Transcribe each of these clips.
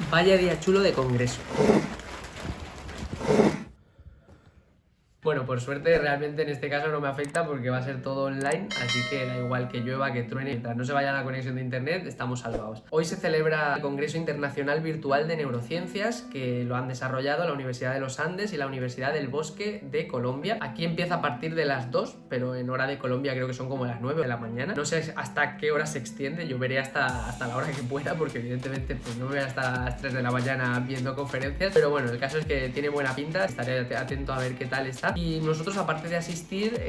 Vaya día chulo de congreso. Bueno, por suerte realmente en este caso no me afecta porque va a ser todo online, así que da igual que llueva, que truene, mientras no se vaya la conexión de internet, estamos salvados. Hoy se celebra el Congreso Internacional Virtual de Neurociencias, que lo han desarrollado la Universidad de los Andes y la Universidad del Bosque de Colombia. Aquí empieza a partir de las 2, pero en hora de Colombia creo que son como las 9 de la mañana. No sé hasta qué hora se extiende, yo veré hasta la hora que pueda, porque evidentemente pues no me voy hasta las 3 de la mañana viendo conferencias, pero bueno, el caso es que tiene buena pinta, estaré atento a ver qué tal está. Y nosotros, aparte de asistir,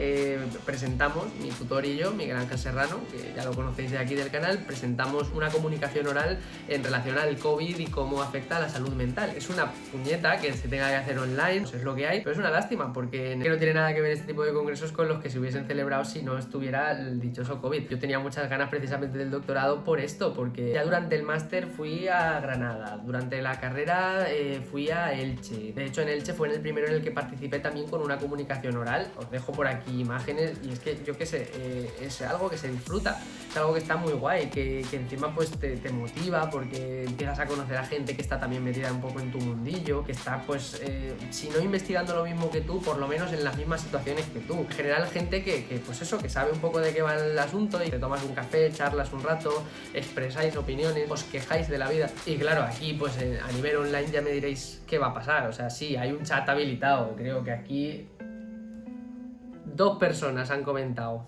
presentamos, mi tutor y yo, Miguel Ángel Serrano, que ya lo conocéis de aquí del canal, presentamos una comunicación oral en relación al COVID y cómo afecta a la salud mental. Es una puñeta que se tenga que hacer online, pues es lo que hay, pero es una lástima porque no tiene nada que ver este tipo de congresos con los que se hubiesen celebrado si no estuviera el dichoso COVID. Yo tenía muchas ganas precisamente del doctorado por esto, porque ya durante el máster fui a Granada, durante la carrera fui a Elche. De hecho, en Elche fue en el primero en el que participé también con una comunicación oral. Os dejo por aquí imágenes y es que yo qué sé, es algo que se disfruta, es algo que está muy guay, que encima pues te motiva porque empiezas a conocer a gente que está también metida un poco en tu mundillo, que está pues si no investigando lo mismo que tú, por lo menos en las mismas situaciones que tú. En general gente que pues eso, que sabe un poco de qué va el asunto y te tomas un café, charlas un rato, expresáis opiniones, os quejáis de la vida. Y claro, aquí pues a nivel online ya me diréis qué va a pasar. O sea, sí, hay un chat habilitado, creo que aquí 2 personas han comentado: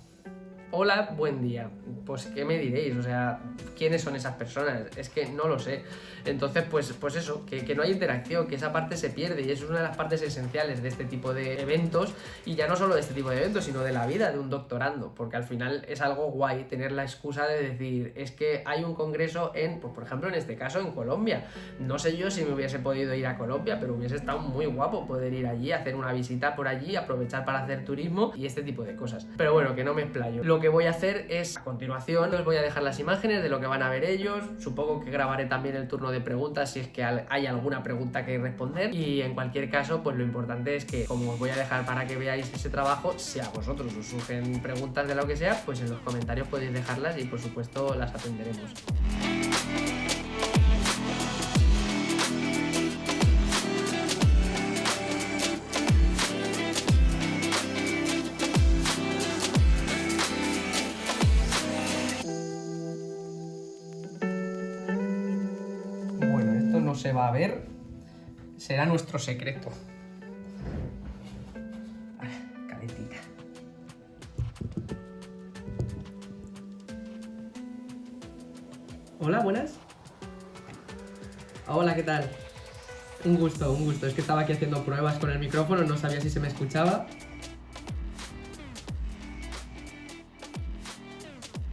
hola, buen día. Pues, ¿qué me diréis? O sea, ¿quiénes son esas personas? Es que no lo sé. Entonces, pues eso, que no hay interacción, que esa parte se pierde y eso es una de las partes esenciales de este tipo de eventos, y ya no solo de este tipo de eventos, sino de la vida de un doctorando, porque al final es algo guay tener la excusa de decir, es que hay un congreso en, pues por ejemplo en este caso en Colombia. No sé yo si me hubiese podido ir a Colombia, pero hubiese estado muy guapo poder ir allí, hacer una visita por allí, aprovechar para hacer turismo y este tipo de cosas. Pero bueno, que no me explayo. Lo que voy a hacer es, a continuación, os voy a dejar las imágenes de lo que van a ver ellos. Supongo que grabaré también el turno de preguntas si es que hay alguna pregunta que responder, y en cualquier caso pues lo importante es que, como os voy a dejar para que veáis ese trabajo, si a vosotros os surgen preguntas de lo que sea, pues en los comentarios podéis dejarlas y por supuesto las atenderemos. Bueno, esto no se va a ver, será nuestro secreto. Calentita. Hola, buenas. Hola, ¿qué tal? Un gusto, un gusto. Es que estaba aquí haciendo pruebas con el micrófono, no sabía si se me escuchaba.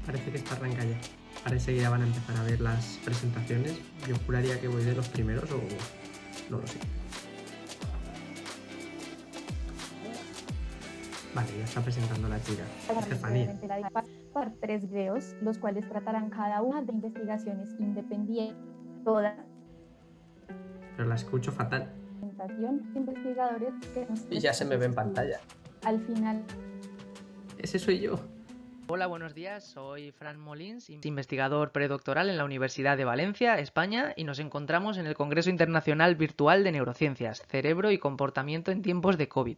Parece que está arranca ya. Parece que ya van a empezar a ver las presentaciones. Yo juraría que voy de los primeros o no lo sé. Vale, ya está presentando la chica. Estefanía. Por 3 videos, los cuales tratarán cada una de investigaciones independientes, todas Pero la escucho fatal. investigadores que Y ya se me ve en pantalla. Al final, Ese soy yo. Hola, buenos días. Soy Fran Molins, investigador predoctoral en la Universidad de Valencia, España, y nos encontramos en el Congreso Internacional Virtual de Neurociencias, Cerebro y Comportamiento en tiempos de COVID.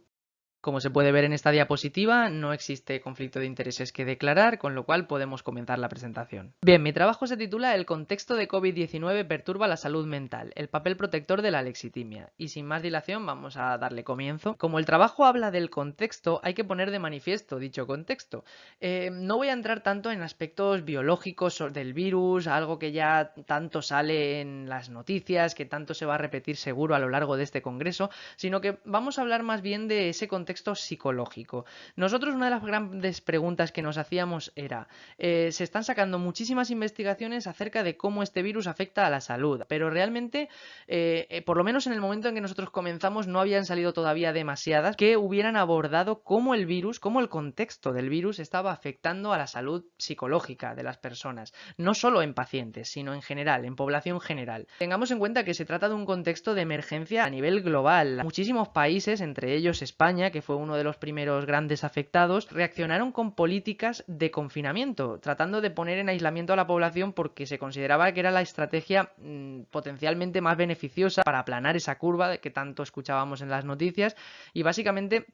Como se puede ver en esta diapositiva, no existe conflicto de intereses que declarar, con lo cual podemos comenzar la presentación. Bien, mi trabajo se titula El contexto de COVID-19 perturba la salud mental, el papel protector de la lexitimia. Y sin más dilación, vamos a darle comienzo. Como el trabajo habla del contexto, hay que poner de manifiesto dicho contexto. No voy a entrar tanto en aspectos biológicos del virus, algo que ya tanto sale en las noticias, que tanto se va a repetir seguro a lo largo de este congreso, sino que vamos a hablar más bien de ese contexto psicológico. Nosotros, una de las grandes preguntas que nos hacíamos era, se están sacando muchísimas investigaciones acerca de cómo este virus afecta a la salud, pero realmente, por lo menos en el momento en que nosotros comenzamos, no habían salido todavía demasiadas que hubieran abordado cómo el virus, cómo el contexto del virus estaba afectando a la salud psicológica de las personas, no solo en pacientes, sino en general, en población general. Tengamos en cuenta que se trata de un contexto de emergencia a nivel global. Muchísimos países, entre ellos España, que que fue uno de los primeros grandes afectados, reaccionaron con políticas de confinamiento, tratando de poner en aislamiento a la población porque se consideraba que era la estrategia potencialmente más beneficiosa para aplanar esa curva de que tanto escuchábamos en las noticias, y básicamente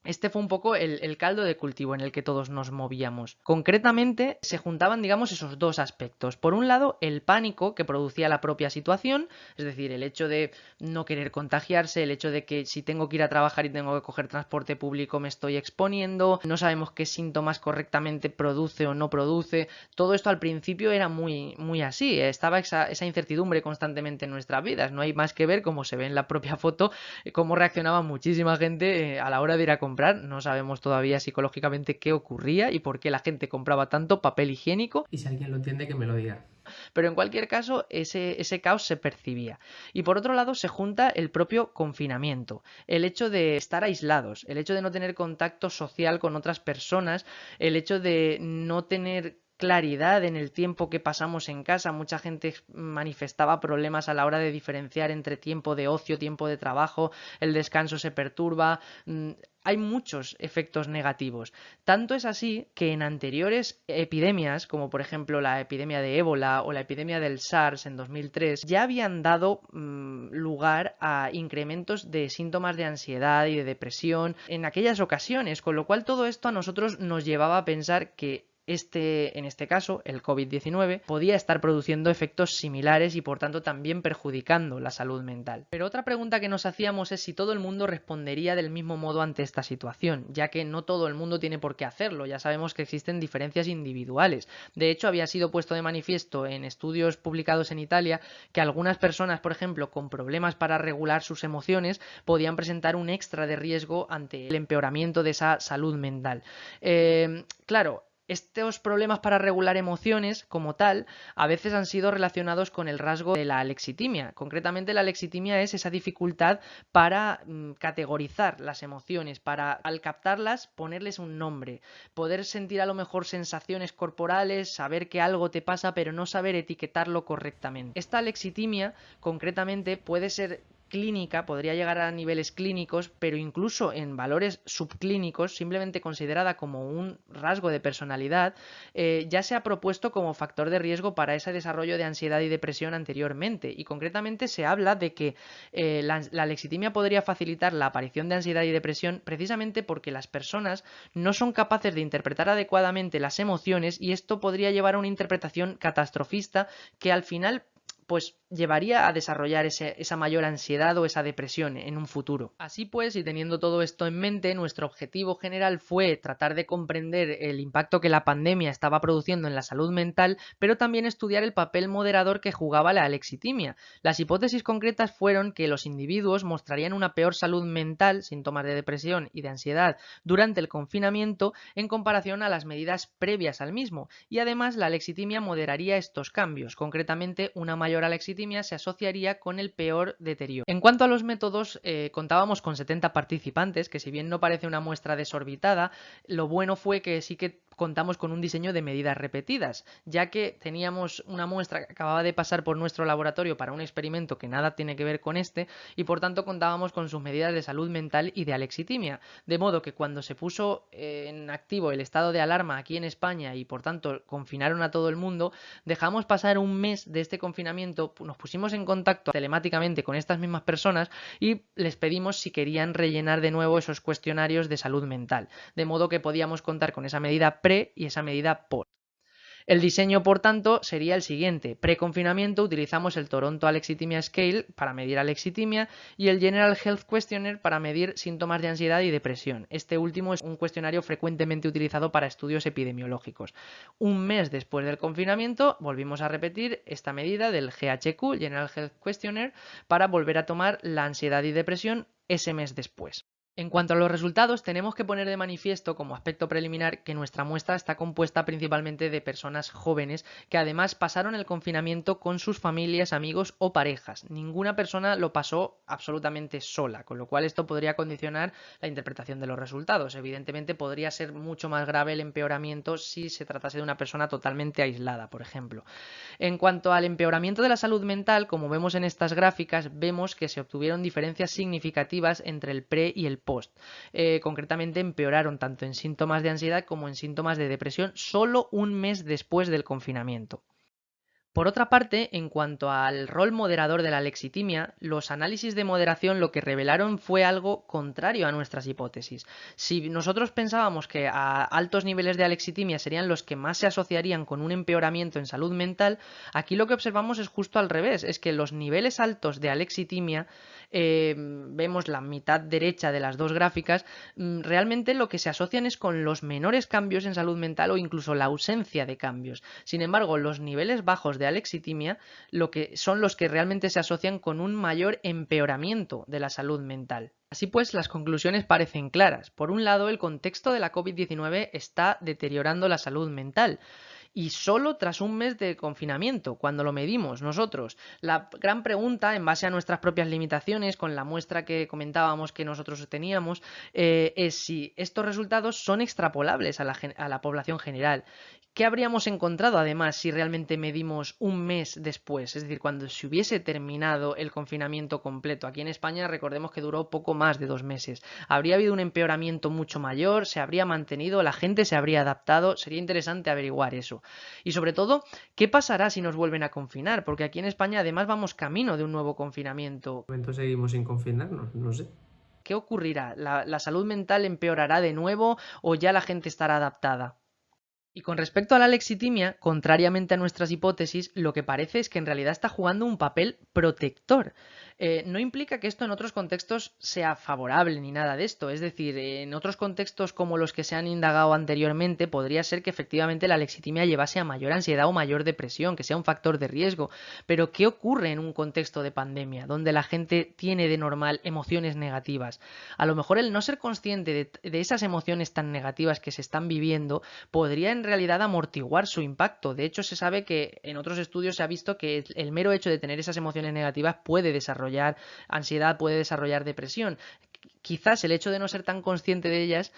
este fue un poco el caldo de cultivo en el que todos nos movíamos. Concretamente, se juntaban, digamos, esos dos aspectos. Por un lado, el pánico que producía la propia situación, es decir, el hecho de no querer contagiarse, el hecho de que si tengo que ir a trabajar y tengo que coger transporte público me estoy exponiendo, no sabemos qué síntomas correctamente produce o no produce. Todo esto al principio era muy, muy así, estaba esa incertidumbre constantemente en nuestras vidas. No hay más que ver, como se ve en la propia foto, cómo reaccionaba muchísima gente a la hora de ir a comprar. No sabemos todavía psicológicamente qué ocurría y por qué la gente compraba tanto papel higiénico. Y si alguien lo entiende, que me lo diga. Pero en cualquier caso, ese caos se percibía. Y por otro lado, se junta el propio confinamiento, el hecho de estar aislados, el hecho de no tener contacto social con otras personas, el hecho de no tener claridad en el tiempo que pasamos en casa. Mucha gente manifestaba problemas a la hora de diferenciar entre tiempo de ocio, tiempo de trabajo, el descanso se perturba. Hay muchos efectos negativos. Tanto es así que en anteriores epidemias, como por ejemplo la epidemia de ébola o la epidemia del SARS en 2003, ya habían dado lugar a incrementos de síntomas de ansiedad y de depresión en aquellas ocasiones, con lo cual todo esto a nosotros nos llevaba a pensar que en este caso, el COVID-19, podía estar produciendo efectos similares y por tanto también perjudicando la salud mental. Pero otra pregunta que nos hacíamos es si todo el mundo respondería del mismo modo ante esta situación, ya que no todo el mundo tiene por qué hacerlo. Ya sabemos que existen diferencias individuales. De hecho, había sido puesto de manifiesto en estudios publicados en Italia que algunas personas, por ejemplo, con problemas para regular sus emociones, podían presentar un extra de riesgo ante el empeoramiento de esa salud mental. Claro, estos problemas para regular emociones, como tal, a veces han sido relacionados con el rasgo de la alexitimia. Concretamente, la alexitimia es esa dificultad para categorizar las emociones, para, al captarlas, ponerles un nombre, poder sentir a lo mejor sensaciones corporales, saber que algo te pasa, pero no saber etiquetarlo correctamente. Esta alexitimia, concretamente, puede ser clínica, podría llegar a niveles clínicos, pero incluso en valores subclínicos, simplemente considerada como un rasgo de personalidad, ya se ha propuesto como factor de riesgo para ese desarrollo de ansiedad y depresión anteriormente. Y concretamente se habla de que la alexitimia podría facilitar la aparición de ansiedad y depresión precisamente porque las personas no son capaces de interpretar adecuadamente las emociones, y esto podría llevar a una interpretación catastrofista que al final pues llevaría a desarrollar esa mayor ansiedad o esa depresión en un futuro. Así pues, y teniendo todo esto en mente, nuestro objetivo general fue tratar de comprender el impacto que la pandemia estaba produciendo en la salud mental, pero también estudiar el papel moderador que jugaba la alexitimia. Las hipótesis concretas fueron que los individuos mostrarían una peor salud mental, síntomas de depresión y de ansiedad, durante el confinamiento en comparación a las medidas previas al mismo, y además la alexitimia moderaría estos cambios. Concretamente, una mayor alexitimia se asociaría con el peor deterioro. En cuanto a los métodos, contábamos con 70 participantes, que si bien no parece una muestra desorbitada, lo bueno fue que sí que contamos con un diseño de medidas repetidas, ya que teníamos una muestra que acababa de pasar por nuestro laboratorio para un experimento que nada tiene que ver con este, y por tanto contábamos con sus medidas de salud mental y de alexitimia, de modo que cuando se puso en activo el estado de alarma aquí en España y por tanto confinaron a todo el mundo, dejamos pasar un mes de este confinamiento, nos pusimos en contacto telemáticamente con estas mismas personas y les pedimos si querían rellenar de nuevo esos cuestionarios de salud mental, de modo que podíamos contar con esa medida pre y esa medida post. El diseño, por tanto, sería el siguiente. Pre-confinamiento utilizamos el Toronto Alexitimia Scale para medir alexitimia y el General Health Questionnaire para medir síntomas de ansiedad y depresión. Este último es un cuestionario frecuentemente utilizado para estudios epidemiológicos. Un mes después del confinamiento volvimos a repetir esta medida del GHQ, General Health Questionnaire, para volver a tomar la ansiedad y depresión ese mes después. En cuanto a los resultados, tenemos que poner de manifiesto como aspecto preliminar que nuestra muestra está compuesta principalmente de personas jóvenes que además pasaron el confinamiento con sus familias, amigos o parejas. Ninguna persona lo pasó absolutamente sola, con lo cual esto podría condicionar la interpretación de los resultados. Evidentemente podría ser mucho más grave el empeoramiento si se tratase de una persona totalmente aislada, por ejemplo. En cuanto al empeoramiento de la salud mental, como vemos en estas gráficas, vemos que se obtuvieron diferencias significativas entre el pre y el post. post. Concretamente empeoraron tanto en síntomas de ansiedad como en síntomas de depresión solo un mes después del confinamiento. Por otra parte, en cuanto al rol moderador de la lexitimia, los análisis de moderación lo que revelaron fue algo contrario a nuestras hipótesis. Si nosotros pensábamos que a altos niveles de alexitimia serían los que más se asociarían con un empeoramiento en salud mental, aquí lo que observamos es justo al revés, es que los niveles altos de alexitimia, vemos la mitad derecha de las dos gráficas, realmente lo que se asocian es con los menores cambios en salud mental o incluso la ausencia de cambios. Sin embargo, los niveles bajos de alexitimia son los que realmente se asocian con un mayor empeoramiento de la salud mental. Así pues, las conclusiones parecen claras. Por un lado, el contexto de la COVID-19 está deteriorando la salud mental. Y solo tras un mes de confinamiento, cuando lo medimos nosotros. La gran pregunta, en base a nuestras propias limitaciones, con la muestra que comentábamos que nosotros teníamos, es si estos resultados son extrapolables a la población general. ¿Qué habríamos encontrado además si realmente medimos un mes después? Es decir, cuando se hubiese terminado el confinamiento completo. Aquí en España recordemos que duró poco más de 2 meses. ¿Habría habido un empeoramiento mucho mayor? ¿Se habría mantenido? ¿La gente se habría adaptado? Sería interesante averiguar eso. Y sobre todo, ¿qué pasará si nos vuelven a confinar? Porque aquí en España además vamos camino de un nuevo confinamiento. De momento seguimos sin confinarnos, no sé. ¿Qué ocurrirá? ¿La salud mental empeorará de nuevo o ya la gente estará adaptada? Y con respecto a la lexitimia, contrariamente a nuestras hipótesis, lo que parece es que en realidad está jugando un papel protector. No implica que esto en otros contextos sea favorable ni nada de esto. Es decir, en otros contextos como los que se han indagado anteriormente, podría ser que efectivamente la lexitimia llevase a mayor ansiedad o mayor depresión, que sea un factor de riesgo. Pero ¿qué ocurre en un contexto de pandemia, donde la gente tiene de normal emociones negativas? A lo mejor el no ser consciente de esas emociones tan negativas que se están viviendo podría en realidad amortiguar su impacto. De hecho, se sabe que en otros estudios se ha visto que el mero hecho de tener esas emociones negativas puede desarrollar ansiedad, puede desarrollar depresión. Quizás el hecho de no ser tan consciente de ellas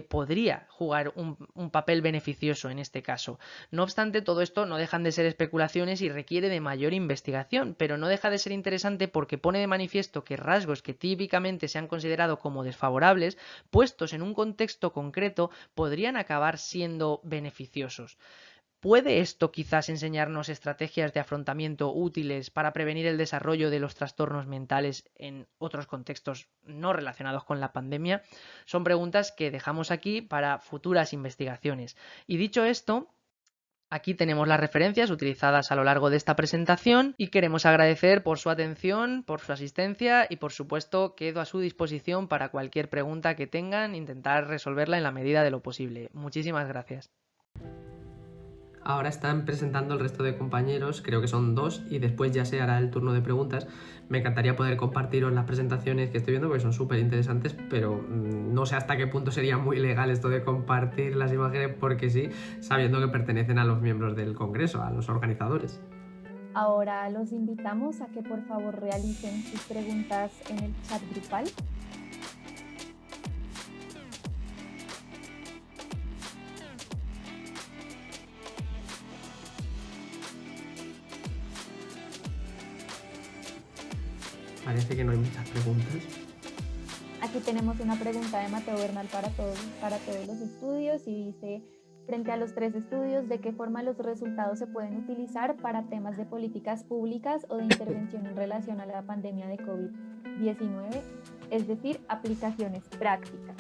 podría jugar un papel beneficioso en este caso. No obstante, todo esto no dejan de ser especulaciones y requiere de mayor investigación, pero no deja de ser interesante porque pone de manifiesto que rasgos que típicamente se han considerado como desfavorables, puestos en un contexto concreto, podrían acabar siendo beneficiosos. ¿Puede esto quizás enseñarnos estrategias de afrontamiento útiles para prevenir el desarrollo de los trastornos mentales en otros contextos no relacionados con la pandemia? Son preguntas que dejamos aquí para futuras investigaciones. Y dicho esto, aquí tenemos las referencias utilizadas a lo largo de esta presentación y queremos agradecer por su atención, por su asistencia y por supuesto quedo a su disposición para cualquier pregunta que tengan, intentar resolverla en la medida de lo posible. Muchísimas gracias. Ahora están presentando el resto de compañeros, creo que son 2, y después ya se hará el turno de preguntas. Me encantaría poder compartiros las presentaciones que estoy viendo porque son súper interesantes, pero no sé hasta qué punto sería muy legal esto de compartir las imágenes porque sí, sabiendo que pertenecen a los miembros del Congreso, a los organizadores. Ahora los invitamos a que por favor realicen sus preguntas en el chat grupal. Parece que no hay muchas preguntas. Aquí tenemos una pregunta de Mateo Bernal para todos los estudios y dice: frente a los 3 estudios, ¿de qué forma los resultados se pueden utilizar para temas de políticas públicas o de intervención en relación a la pandemia de COVID-19? Es decir, aplicaciones prácticas.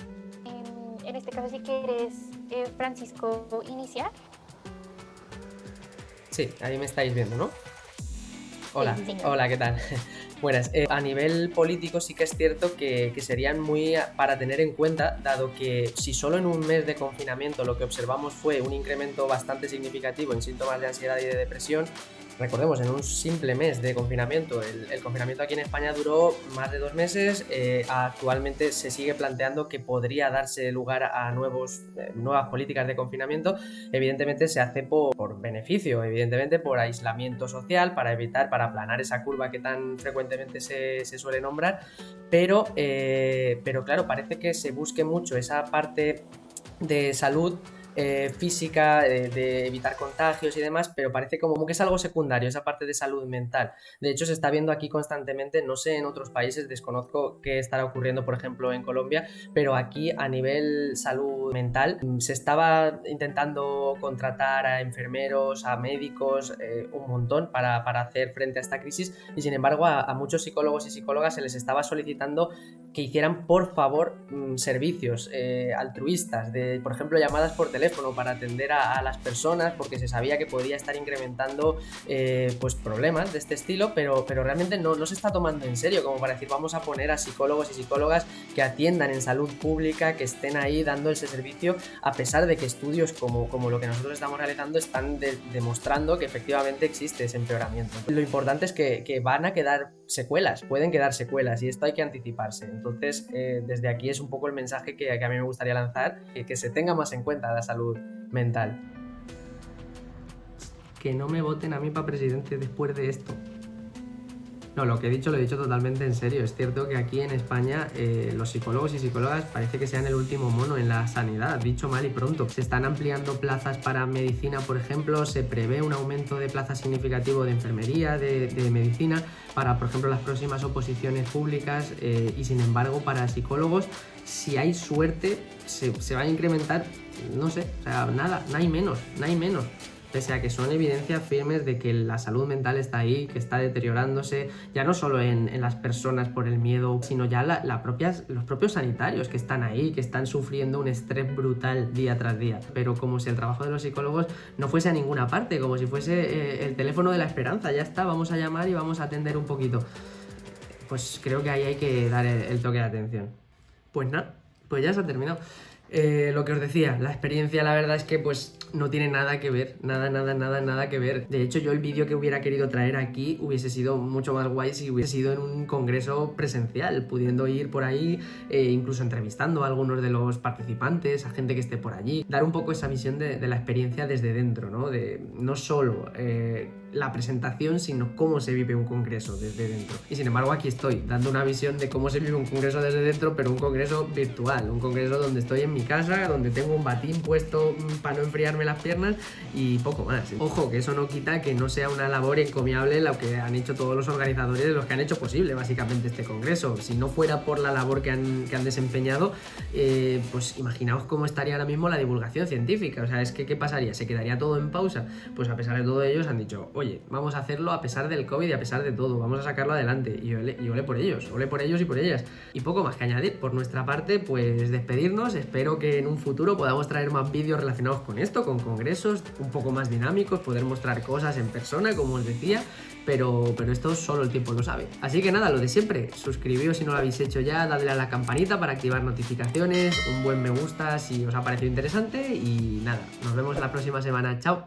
En este caso, si quieres, Francisco, iniciar. Sí, ahí me estáis viendo, ¿no? Hola, Sí, señor. hola, ¿qué tal? Buenas. A nivel político sí que es cierto que serían muy para tener en cuenta, dado que si solo en un mes de confinamiento lo que observamos fue un incremento bastante significativo en síntomas de ansiedad y de depresión. Recordemos, en un simple mes de confinamiento, el confinamiento aquí en España duró más de 2 meses, actualmente se sigue planteando que podría darse lugar a nuevas políticas de confinamiento. Evidentemente se hace por beneficio, evidentemente por aislamiento social, para aplanar esa curva que tan frecuentemente se suele nombrar, pero claro, parece que se busque mucho esa parte de salud física, de evitar contagios y demás, pero parece como que es algo secundario, esa parte de salud mental. De hecho, se está viendo aquí constantemente, no sé en otros países, desconozco qué estará ocurriendo, por ejemplo, en Colombia, pero aquí a nivel salud mental se estaba intentando contratar a enfermeros, a médicos, un montón para hacer frente a esta crisis, y sin embargo a muchos psicólogos y psicólogas se les estaba solicitando que hicieran por favor servicios altruistas, de por ejemplo llamadas por teléfono para atender a las personas, porque se sabía que podía estar incrementando pues problemas de este estilo, pero realmente no se está tomando en serio, como para decir vamos a poner a psicólogos y psicólogas que atiendan en salud pública, que estén ahí dando ese servicio, a pesar de que estudios como lo que nosotros estamos realizando están demostrando que efectivamente existe ese empeoramiento. Lo importante es que van a quedar secuelas, pueden quedar secuelas, y esto hay que anticiparse. Entonces, desde aquí es un poco el mensaje que a mí me gustaría lanzar, que se tenga más en cuenta la salud mental. Que no me voten a mí para presidente después de esto. No, lo que he dicho lo he dicho totalmente en serio. Es cierto que aquí en España los psicólogos y psicólogas parece que sean el último mono en la sanidad, dicho mal y pronto. Se están ampliando plazas para medicina, por ejemplo, se prevé un aumento de plazas significativo de enfermería, de medicina, para, por ejemplo, las próximas oposiciones públicas, y sin embargo para psicólogos, si hay suerte, se va a incrementar, no sé, o sea, nada, no hay menos. Pese a que son evidencias firmes de que la salud mental está ahí, que está deteriorándose, ya no solo en las personas por el miedo, sino ya los propios sanitarios que están ahí, que están sufriendo un estrés brutal día tras día. Pero como si el trabajo de los psicólogos no fuese a ninguna parte, como si fuese el teléfono de la esperanza, ya está, vamos a llamar y vamos a atender un poquito. Pues creo que ahí hay que dar el toque de atención. Pues nada, pues ya se ha terminado. Lo que os decía, la experiencia la verdad es que pues no tiene nada que ver, nada que ver. De hecho, yo el vídeo que hubiera querido traer aquí hubiese sido mucho más guay si hubiese sido en un congreso presencial, pudiendo ir por ahí, incluso entrevistando a algunos de los participantes, a gente que esté por allí, dar un poco esa visión de la experiencia desde dentro, ¿no? De no solo la presentación, sino cómo se vive un congreso desde dentro. Y sin embargo aquí estoy, dando una visión de cómo se vive un congreso desde dentro, pero un congreso virtual, un congreso donde estoy en mi casa, donde tengo un batín puesto para no enfriarme las piernas y poco más. Ojo, que eso no quita que no sea una labor encomiable lo que han hecho todos los organizadores, los que han hecho posible básicamente este congreso. Si no fuera por la labor que han desempeñado, pues imaginaos cómo estaría ahora mismo la divulgación científica. O sea, es que ¿qué pasaría? ¿Se quedaría todo en pausa? Pues a pesar de todo ellos han dicho, oye, vamos a hacerlo a pesar del COVID y a pesar de todo, vamos a sacarlo adelante, y ole por ellos y por ellas. Y poco más que añadir. Por nuestra parte, pues despedirnos. Espero que en un futuro podamos traer más vídeos relacionados con esto, con congresos un poco más dinámicos, poder mostrar cosas en persona, como os decía, pero esto solo el tiempo lo sabe. Así que nada, lo de siempre, suscribíos si no lo habéis hecho ya, dadle a la campanita para activar notificaciones, un buen me gusta si os ha parecido interesante, y nada, nos vemos la próxima semana. Chao.